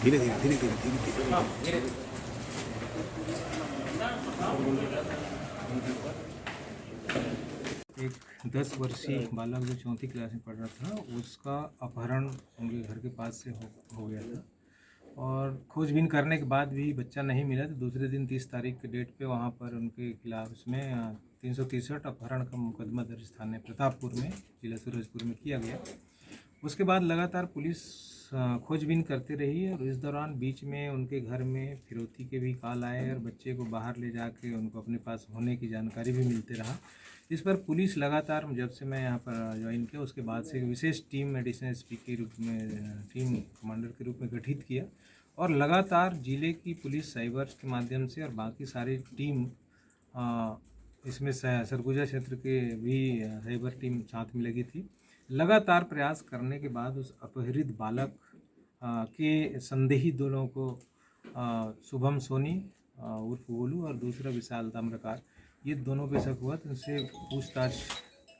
धीरे धीरे धीरे धीरे धीरे धीरे। एक 10 वर्षीय बालक जो चौथी क्लास में पढ़ रहा था, उसका अपहरण उनके घर के पास से हो गया था। और खोजबीन करने के बाद भी बच्चा नहीं मिला, तो दूसरे दिन 30 तारीख के डेट पे वहाँ पर उनके खिलाफ उसमें 363 अपहरण का मुकदमा दर्ज थाने प्रतापपुर में, जिला सूरजपुर में किया गया। उसके बाद लगातार पुलिस खोजबीन करती रही और इस दौरान बीच में उनके घर में फिरौती के भी कॉल आए और बच्चे को बाहर ले जाके उनको अपने पास होने की जानकारी भी मिलते रहा। इस पर पुलिस लगातार, जब से मैं यहाँ पर ज्वाइन किया उसके बाद से विशेष टीम एडिशनल एसपी के रूप में, टीम कमांडर के रूप में गठित किया और लगातार जिले की पुलिस साइबर के माध्यम से और बाकी सारी टीम, इसमें सरगुजा क्षेत्र के भी साइबर टीम साथ में लगी थी। लगातार प्रयास करने के बाद उस अपहरित बालक के संदेही दोनों को, शुभम सोनी उर्फ गोलू और दूसरा विशाल ताम्रकार, ये दोनों पे शक हुआ तो उनसे पूछताछ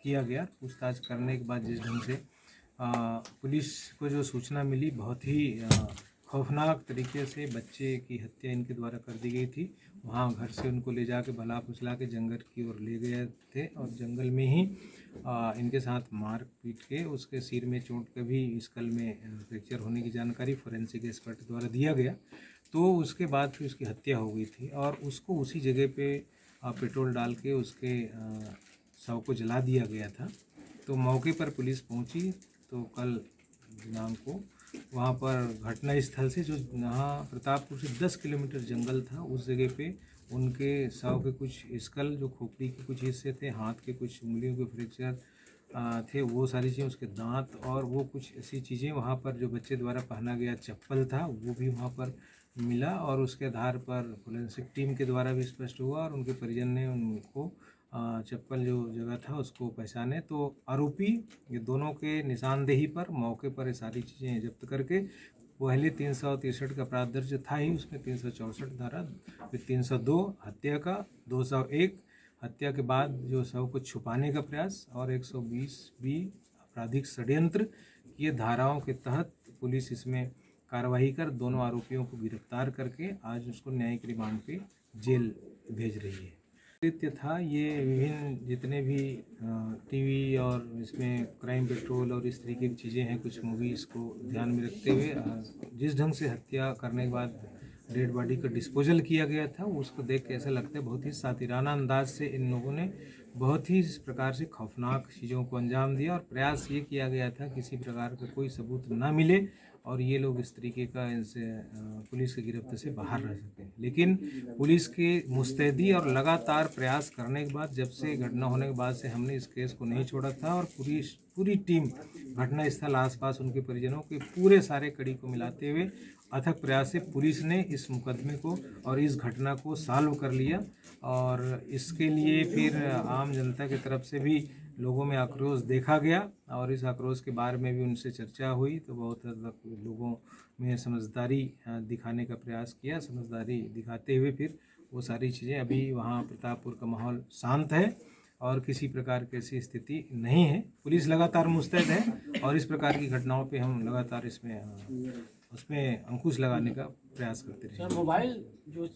किया गया। पूछताछ करने के बाद जिस ढंग से पुलिस को जो सूचना मिली, बहुत ही खौफनाक तरीके से बच्चे की हत्या इनके द्वारा कर दी गई थी। वहाँ घर से उनको ले जाके भला फुसला के जंगल की ओर ले गए थे और जंगल में ही इनके साथ मार पीट के उसके सिर में चोट के भी स्कल में फ्रैक्चर होने की जानकारी फोरेंसिक एक्सपर्ट द्वारा दिया गया। तो उसके बाद फिर उसकी हत्या हो गई थी और उसको उसी जगह पे पेट्रोल डाल के उसके शव को जला दिया गया था। तो मौके पर पुलिस पहुंची तो कल दिनांक को वहाँ पर घटना स्थल से, जो यहाँ प्रतापपुर से 10 किलोमीटर जंगल था, उस जगह पे उनके शव के कुछ स्कल, जो खोपड़ी के कुछ हिस्से थे, हाथ के कुछ उंगलियों के फ्रैक्चर थे, वो सारी चीज़ें, उसके दांत और वो कुछ ऐसी चीज़ें वहाँ पर, जो बच्चे द्वारा पहना गया चप्पल था, वो भी वहाँ पर मिला। और उसके आधार पर फोरेंसिक टीम के द्वारा भी स्पष्ट हुआ और उनके परिजन ने उनको चप्पल जो जगह था उसको पहचाने। तो आरोपी ये दोनों के निशानदेही पर मौके पर ये सारी चीज़ें जब्त करके, पहले 363 का अपराध दर्ज था ही, उसमें 364 धारा, फिर 302 हत्या का, 201 हत्या के बाद जो शव को छुपाने का प्रयास और 120 भी आपराधिक षड्यंत्र, ये धाराओं के तहत पुलिस इसमें कार्रवाई कर दोनों आरोपियों को गिरफ्तार करके आज उसको न्यायिक रिमांड पे जेल भेज रही है। कृत्य था ये, विभिन्न जितने भी टीवी और इसमें क्राइम पेट्रोल और इस तरीके की चीज़ें हैं, कुछ मूवीज़ को ध्यान में रखते हुए जिस ढंग से हत्या करने के बाद डेड बॉडी का डिस्पोजल किया गया था, उसको देख के ऐसा लगता है बहुत ही सातिराना अंदाज से इन लोगों ने बहुत ही इस प्रकार से खौफनाक चीज़ों को अंजाम दिया। और प्रयास ये किया गया था किसी प्रकार का कोई सबूत ना मिले और ये लोग इस तरीके का इनसे पुलिस की गिरफ्त से बाहर रह सकें। लेकिन पुलिस के मुस्तैदी और लगातार प्रयास करने के बाद, जब से घटना होने के बाद से हमने इस केस को नहीं छोड़ा था और पूरी टीम घटना स्थल, आसपास उनके परिजनों के पूरे सारे कड़ी को मिलाते हुए अथक प्रयास से पुलिस ने इस मुकदमे को और इस घटना को सॉल्व कर लिया। और इसके लिए फिर आम जनता की तरफ से भी लोगों में आक्रोश देखा गया और इस आक्रोश के बारे में भी उनसे चर्चा हुई। तो बहुत हद तक लोगों में समझदारी दिखाने का प्रयास किया। समझदारी दिखाते हुए फिर वो सारी चीज़ें, अभी वहाँ प्रतापपुर का माहौल शांत है और किसी प्रकार की ऐसी स्थिति नहीं है। पुलिस लगातार मुस्तैद है और इस प्रकार की घटनाओं पे हम लगातार उसमें अंकुश लगाने का प्रयास करते रहेंगे। मोबाइल जो